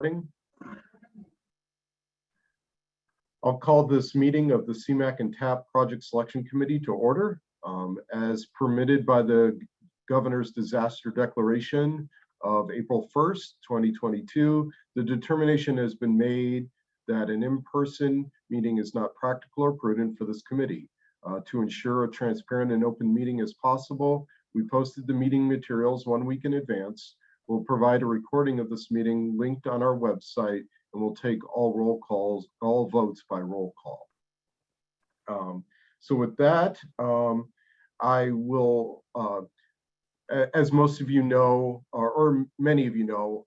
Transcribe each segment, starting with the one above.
recording. I'll call this meeting of the Cmaq and TAP Project Selection Committee to order. As permitted by the Governor's Disaster Declaration of April 1st, 2022, the determination has been made that an in-person meeting is not practical or prudent for this committee. To ensure a transparent and open meeting as possible, we posted the meeting materials 1 week in advance. We'll provide a recording of this meeting linked on our website, and we'll take all votes by roll call. So with that, I will, as most of you know, or many of you know,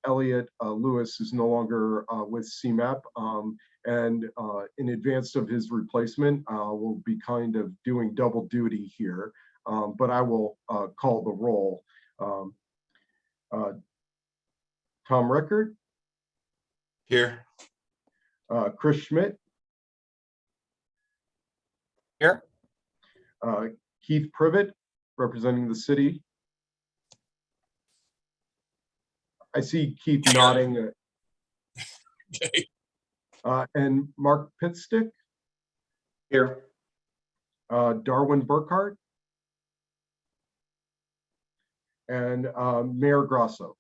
Elliot Lewis is no longer with CMAP, and in advance of his replacement, we'll be kind of doing double duty here, but I will call the roll. Tom Rickard. Here. Chris Schmidt. Here. Keith Privet, representing the city. I see Keith nodding. Okay. And Mark Pitstick. Here. Darwin Burkhart. And Mayor Grasso.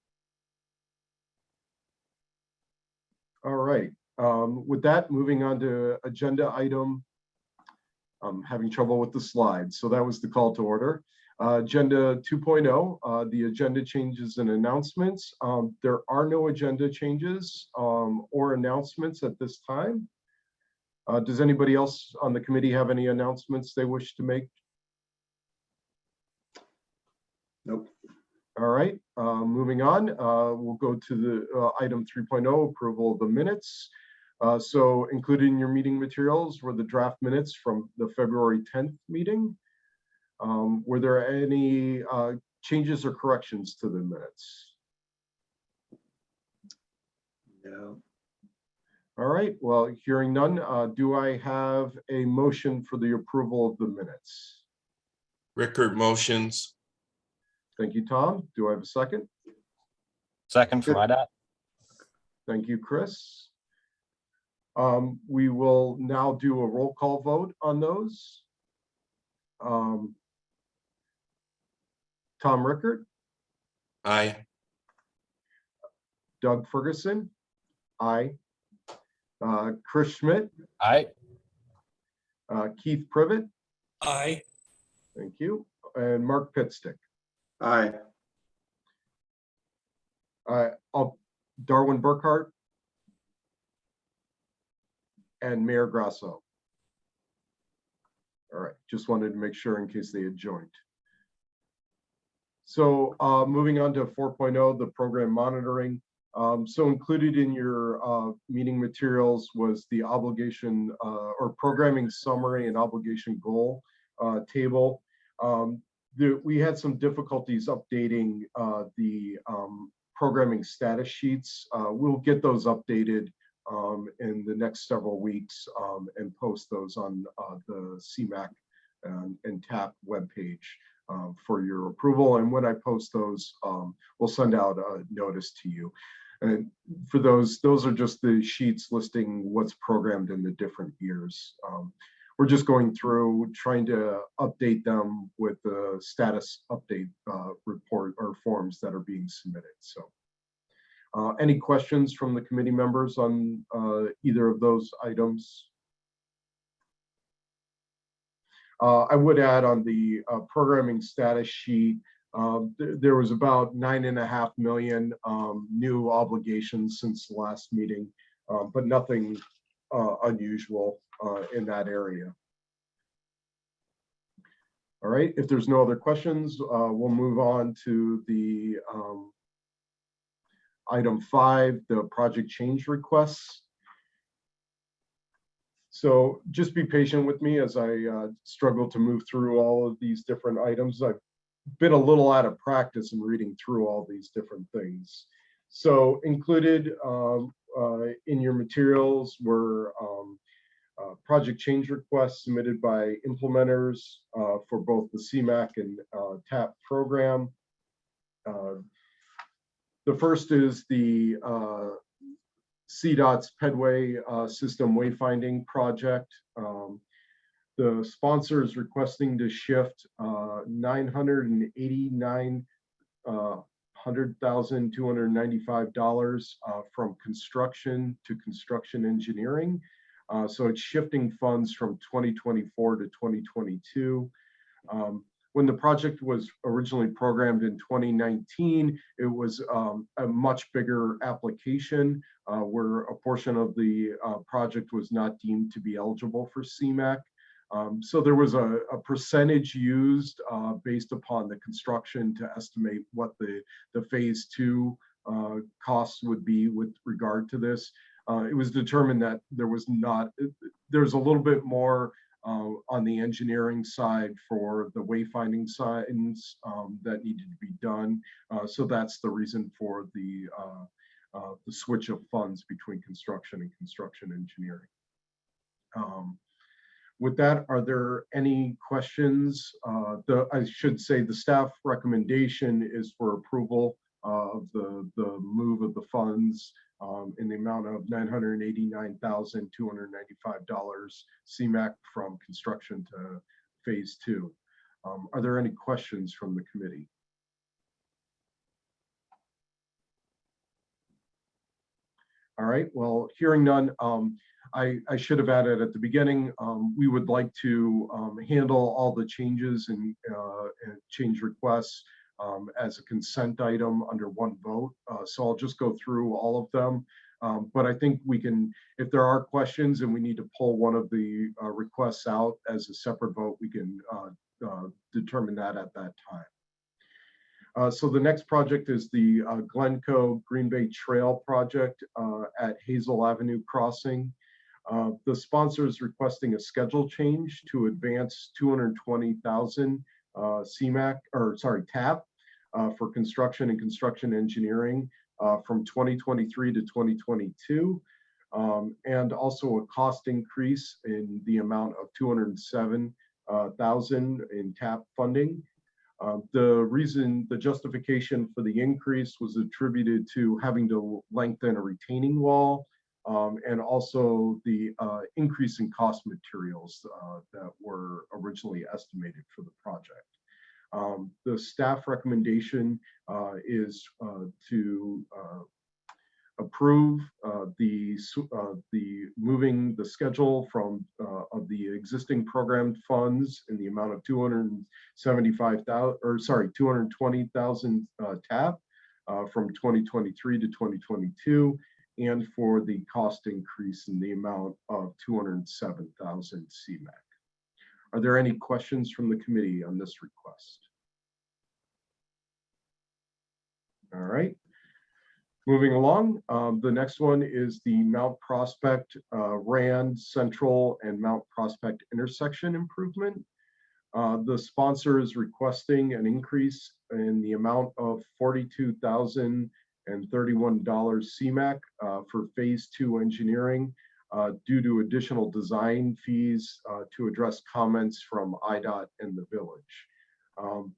All right. With that, moving on to agenda item. I'm having trouble with the slides, so that was the call to order. Agenda 2.0, the agenda changes and announcements. There are no agenda changes or announcements at this time. Does anybody else on the committee have any announcements they wish to make? Nope. All right, moving on, we'll go to the item 3.0, approval of the minutes. So included in your meeting materials were the draft minutes from the February 10th meeting. Were there any changes or corrections to the minutes? No. All right, well, hearing none, do I have a motion for the approval of the minutes? Rickard motions. Thank you, Tom. Do I have a second? Second from Cdot. Thank you, Chris. We will now do a roll call vote on those. Tom Rickard. Aye. Doug Ferguson. Aye. Chris Schmidt. Aye. Keith Privet. Aye. Thank you. And Mark Pitstick. Aye. Darwin Burkhart. And Mayor Grasso. All right, just wanted to make sure in case they had joined. So moving on to 4.0, the program monitoring. So included in your meeting materials was the obligation or programming summary and obligation goal table. We had some difficulties updating the programming status sheets. We'll get those updated in the next several weeks and post those on the Cmaq and TAP webpage for your approval. And when I post those, we'll send out a notice to you. And for those are just the sheets listing what's programmed in the different years. We're just going through trying to update them with the status update report or forms that are being submitted. So any questions from the committee members on either of those items? I would add on the programming status sheet, there was about 9.5 million new obligations since the last meeting, but nothing unusual in that area. All right, if there's no other questions, we'll move on to the item 5, the project change requests. So just be patient with me as I struggle to move through all of these different items. I've been a little out of practice in reading through all these different things. So included in your materials were project change requests submitted by implementers for both the Cmaq and TAP program. The first is the Cdot's Pedway system wayfinding project. The sponsor is requesting to shift $989,295 from construction to construction engineering. So it's shifting funds from 2024 to 2022. When the project was originally programmed in 2019, it was a much bigger application where a portion of the project was not deemed to be eligible for Cmaq. So there was a percentage used based upon the construction to estimate what the phase 2 costs would be with regard to this. It was determined that there's a little bit more on the engineering side for the wayfinding signs that needed to be done. So that's the reason for the switch of funds between construction and construction engineering. With that, are there any questions? I should say the staff recommendation is for approval of the move of the funds in the amount of $989,295 Cmaq from construction to phase 2. Are there any questions from the committee? All right, well, hearing none, I should have added at the beginning, we would like to handle all the changes and change requests as a consent item under one vote. So I'll just go through all of them. But I think we can, if there are questions and we need to pull one of the requests out as a separate vote, we can determine that at that time. So the next project is the Glencoe Greenway Trail project at Hazel Avenue Crossing. The sponsor is requesting a schedule change to advance 220,000 Cmaq, or sorry, TAP for construction and construction engineering from 2023 to 2022, and also a cost increase in the amount of 207,000 in TAP funding. The justification for the increase was attributed to having to lengthen a retaining wall and also the increase in cost materials that were originally estimated for the project. The staff recommendation is to approve the moving the schedule from of the existing programmed funds in the amount of 220,000 TAP from 2023 to 2022, and for the cost increase in the amount of 207,000 Cmaq. Are there any questions from the committee on this request? All right. Moving along, the next one is the Mount Prospect Rand Central and Mount Prospect intersection improvement. The sponsor is requesting an increase in the amount of $42,031 Cmaq for phase 2 engineering due to additional design fees to address comments from IDOT and the village.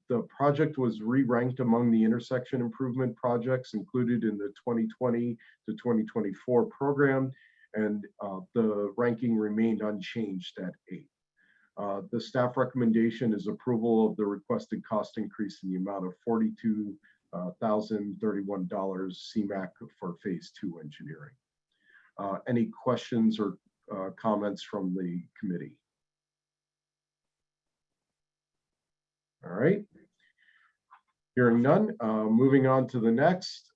The project was re-ranked among the intersection improvement projects included in the 2020 to 2024 program, and the ranking remained unchanged at 8. The staff recommendation is approval of the requested cost increase in the amount of $42,031 Cmaq for phase 2 engineering. Any questions or comments from the committee? All right. Hearing none, moving on to the next.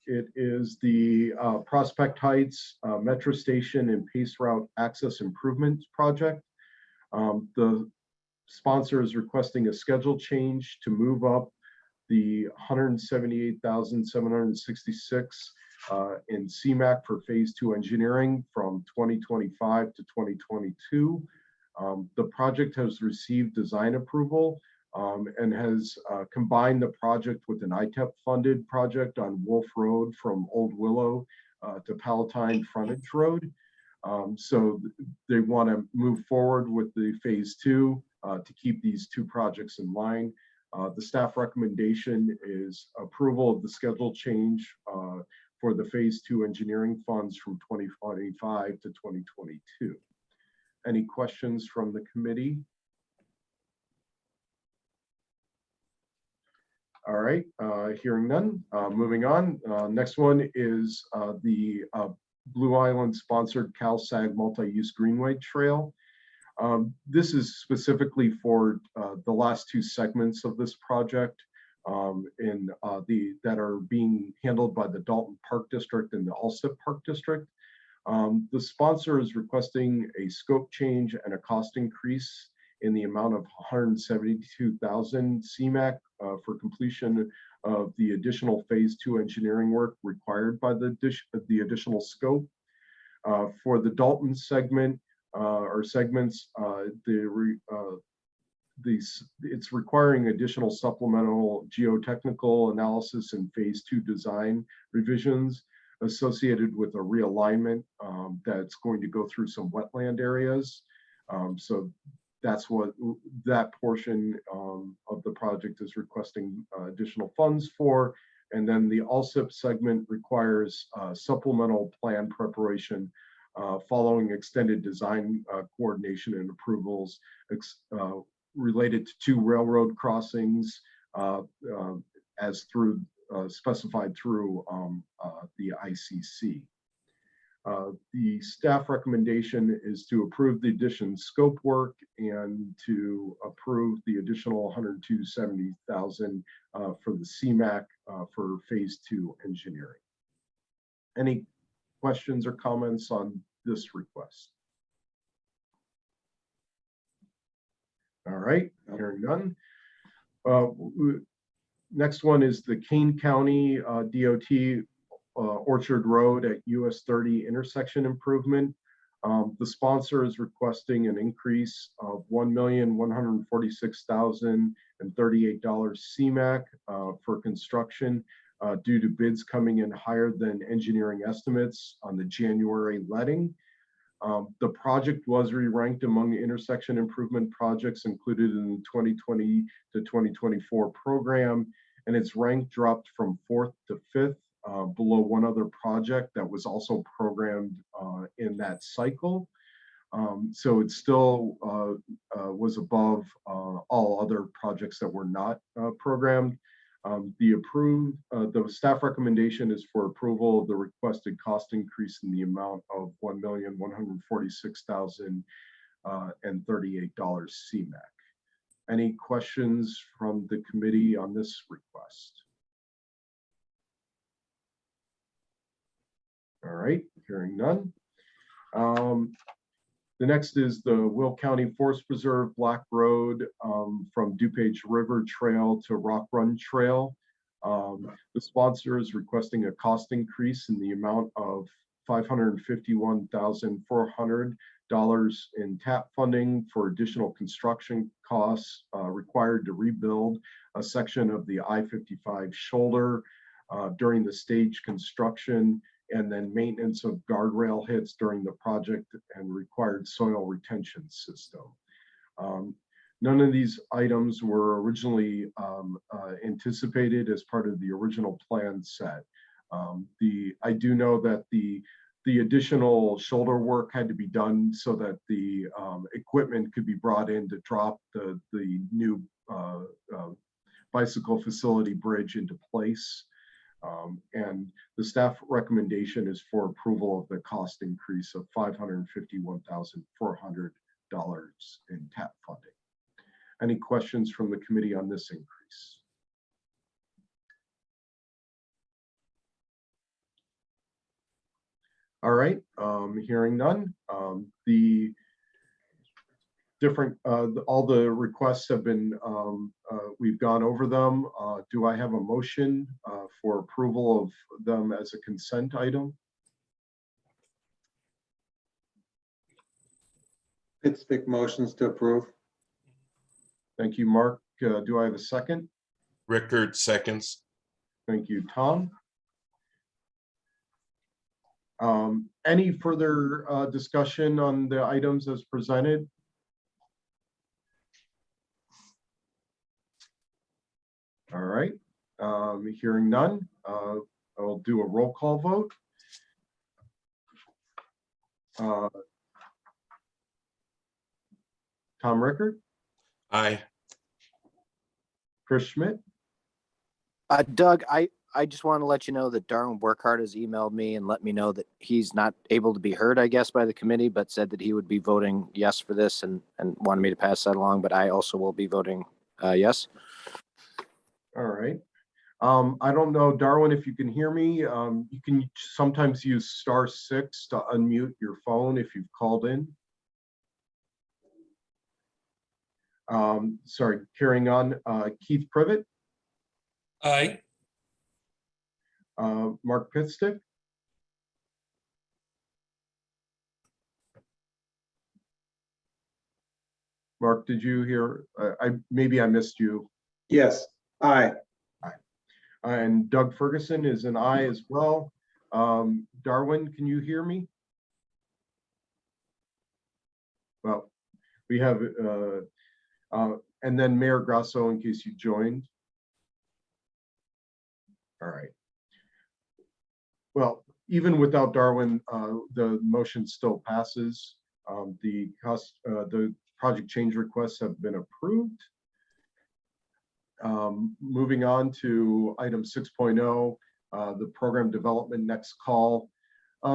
It is the Prospect Heights Metro Station and Pace Route Access Improvement Project. The sponsor is requesting a schedule change to move up the 178,766 in Cmaq for phase 2 engineering from 2025 to 2022. The project has received design approval and has combined the project with an ITEP funded project on Wolf Road from Old Willow to Palatine Frontage Road. So they want to move forward with the phase 2 to keep these two projects in line. The staff recommendation is approval of the schedule change for for the phase 2 engineering funds from 2025 to 2022. Any questions from the committee? All right, hearing none, moving on. Next one is the Blue Island sponsored Calsagh multi-use Greenway trail. This is specifically for the last 2 segments of this project that are being handled by the Dalton Park District and the Alsip Park District. The sponsor is requesting a scope change and a cost increase in the amount of $172,000 Cmaq for completion of the additional phase 2 engineering work required by the additional scope. For the Dalton segment or segments, it's requiring additional supplemental geotechnical analysis and phase 2 design revisions associated with a realignment that's going to go through some wetland areas. So that's what that portion of the project is requesting additional funds for. And then the Alsip segment requires supplemental plan preparation following extended design coordination and approvals related to 2 railroad crossings as through specified through the ICC. The staff recommendation is to approve the addition scope work and to approve the additional $170,000 for the Cmaq for phase 2 engineering. Any questions or comments on this request? All right, hearing none. Next one is the Kane County DOT Orchard Road at US 30 intersection improvement. The sponsor is requesting an increase of $1,146,038 Cmaq for construction due to bids coming in higher than engineering estimates on the January letting. The project was re-ranked among intersection improvement projects included in the 2020 to 2024 program, and its rank dropped from 4th to 5th, below one other project that was also programmed in that cycle. So it still was above all other projects that were not programmed. The staff recommendation is for approval of the requested cost increase in the amount of $1,146,038 Cmaq. Any questions from the committee on this request? All right, hearing none. The next is the Will County Forest Preserve Black Road from DuPage River Trail to Rock Run Trail. The sponsor is requesting a cost increase in the amount of $551,400 in TAP funding for additional construction costs required to rebuild a section of the I-55 shoulder during the stage construction, and then maintenance of guardrail hits during the project and required soil retention system. None of these items were originally anticipated as part of the original plan set. I do know that the additional shoulder work had to be done so that the equipment could be brought in to drop the new bicycle facility bridge into place. And the staff recommendation is for approval of the cost increase of $551,400 in TAP funding. Any questions from the committee on this increase? All right, hearing none. The different, all the requests have been, we've gone over them. Do I have a motion for approval of them as a consent item? Pittsburgh motions to approve. Thank you, Mark. Do I have a second? Rickard seconds. Thank you, Tom. Any further discussion on the items as presented? All right, hearing none. I will do a roll call vote. Tom Rickard, Aye. Chris Schmidt, Doug, I just want to let you know that Darwin Burkhart has emailed me and let me know that he's not able to be heard, I guess, by the committee, but said that he would be voting yes for this and wanted me to pass that along, but I also will be voting yes. all right. I don't know, Darwin, if you can hear me. You can sometimes use *6 to unmute your phone if you've called in. Sorry, carrying on. Keith Privet, Aye. Mark Pitstick, Mark, did you hear? Maybe I missed you. Yes, aye. And Doug Ferguson is an aye as well. Darwin, can you hear me? Well, we have, and then Mayor Grasso in case you joined. All right. Well, even without Darwin, the motion still passes. The project change requests have been approved. Moving on to item 6.0, the program development next call.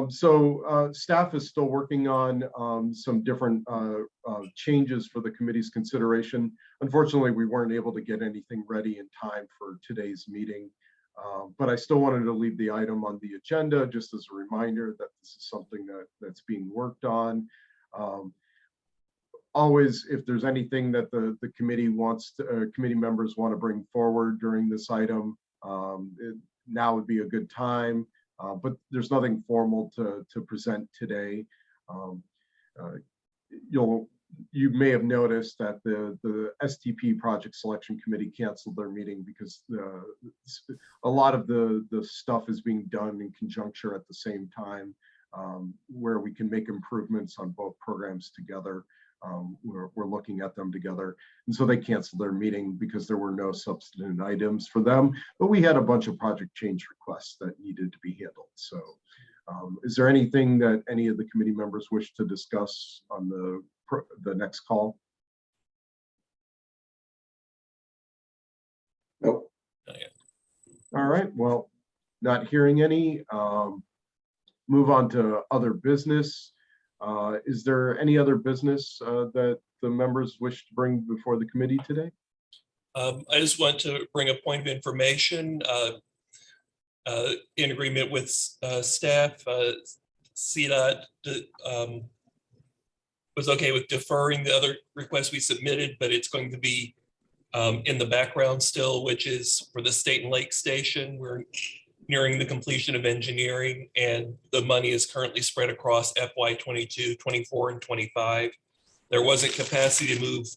Staff is still working on some different changes for the committee's consideration. Unfortunately, we weren't able to get anything ready in time for today's meeting, but I still wanted to leave the item on the agenda just as a reminder that this is something that's being worked on. Always, if there's anything that the committee wants to, committee members want to bring forward during this item, now would be a good time. But there's nothing formal to present today. You may have noticed that the STP Project Selection Committee canceled their meeting because a lot of the stuff is being done in conjunction at the same time, where we can make improvements on both programs together. We're looking at them together, and so they canceled their meeting because there were no substantive items for them, but we had a bunch of project change requests that needed to be handled. So is there anything that any of the committee members wish to discuss on the next call? Nope. All right, well, not hearing any. Move on to other business. Is there any other business that the members wish to bring before the committee today? I just want to bring a point of information in agreement with staff. Cdot was okay with deferring the other requests we submitted, but it's going to be in the background still, which is for the State and Lake Station. We're nearing the completion of engineering, and the money is currently spread across FY 22, 24, and 25. There wasn't capacity to move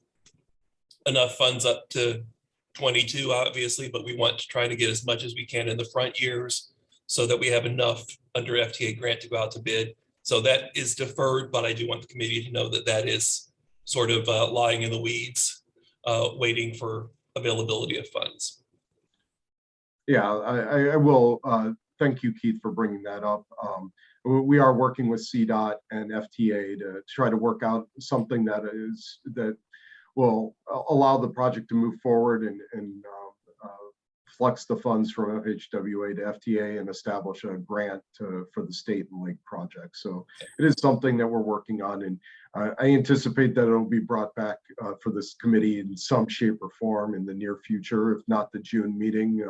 enough funds up to 22, obviously, but we want to try to get as much as we can in the front years so that we have enough under FTA grant to go out to bid. So that is deferred, but I do want the committee to know that that is sort of lying in the weeds, waiting for availability of funds. Yeah, I will thank you, Keith, for bringing that up. We are working with Cdot and FTA to try to work out something that will allow the project to move forward and flex the funds from FHWA to FTA and establish a grant for the State and Lake project. So it is something that we're working on, and I anticipate that it'll be brought back for this committee in some shape or form in the near future, if not the June meeting.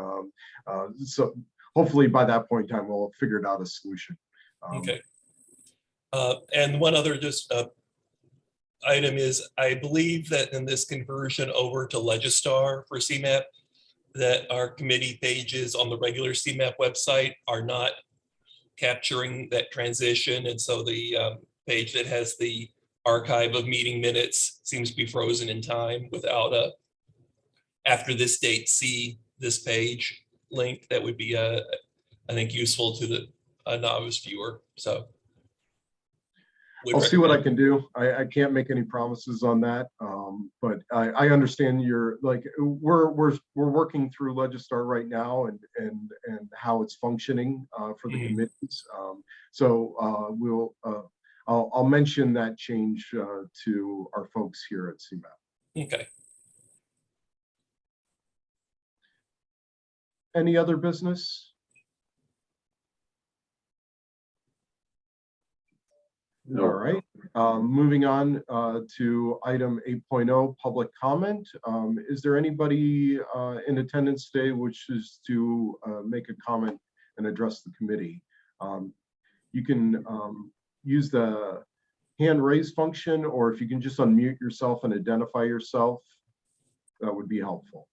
So hopefully by that point in time, we'll have figured out a solution. Okay. And one other just item is, I believe that in this conversion over to Legistar for CMAP, that our committee pages on the regular CMAP website are not capturing that transition. And so the page that has the archive of meeting minutes seems to be frozen in time without a after this date, see this page link. That would be, I think, useful to the novice viewer. So. would I'll see what I recommend. can do. I can't make any promises on that. But I understand you're like, we're working through Legistar right now and how it's functioning for the Mhm. committees. I'll mention that change to our folks here at Cmaq. Okay. Any other business? All right, moving on to item 8.0, public comment. Is there anybody in attendance today which is to make a comment and address the committee? You can use the hand raise function, or if you can just unmute yourself and identify yourself, that would be helpful.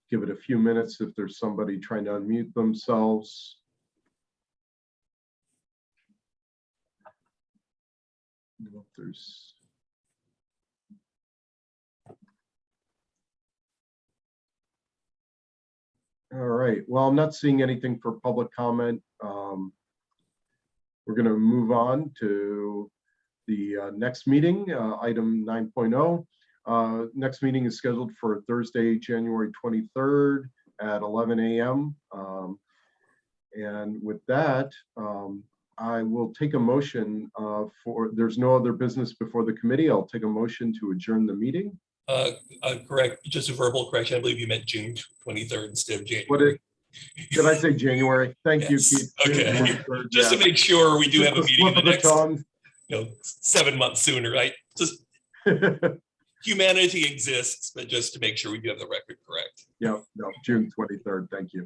Give it a few minutes if there's somebody trying to unmute themselves. I don't know if there's... All right, well, I'm not seeing anything for public comment. We're going to move on to the next meeting, item 9.0. Next meeting is scheduled for Thursday, January 23rd at 11 a.m. And with that, I will take a motion there's no other business before the committee. I'll take a motion to adjourn the meeting. Correct, just a verbal correction. I believe you meant June 23rd instead of January. Did I say January? Thank you, Yes. Keith. Okay. June 23rd, Just yeah. to make sure we do Just have a a meeting in slip the of the next, tongue. 7 months sooner, right? Just humanity exists, but just to make sure we do have the record correct. Yeah, no, June 23rd. Thank you.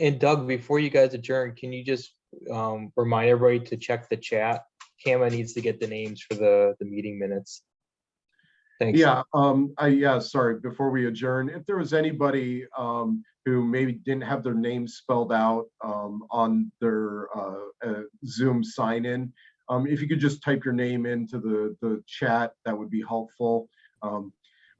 And Doug, before you guys adjourn, can you just remind everybody to check the chat? Cmaq needs to get the names for the meeting minutes. Thanks. Yeah, sorry, before we adjourn, if there was anybody who maybe didn't have their name spelled out on their Zoom sign-in, if you could just type your name into the chat, that would be helpful.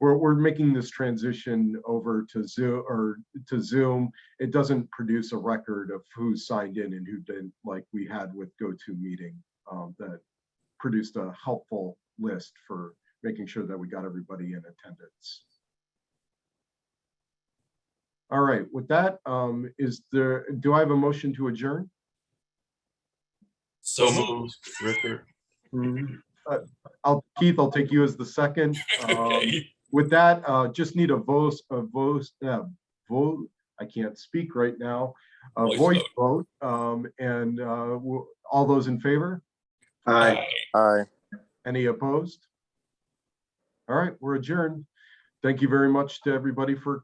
We're making this transition over to Zoom. It doesn't produce a record of who signed in and who didn't, like we had with GoToMeeting, that produced a helpful list for making sure that we got everybody in attendance. All right, with that, do I have a motion to adjourn? So moved, Rickert. Keith, I'll take you as the second. Okay. With that, just need a vote. I can't speak right now. A voice vote. And all those in favor? Aye. All right. Any opposed? All right, we're adjourned. Thank you very much to everybody for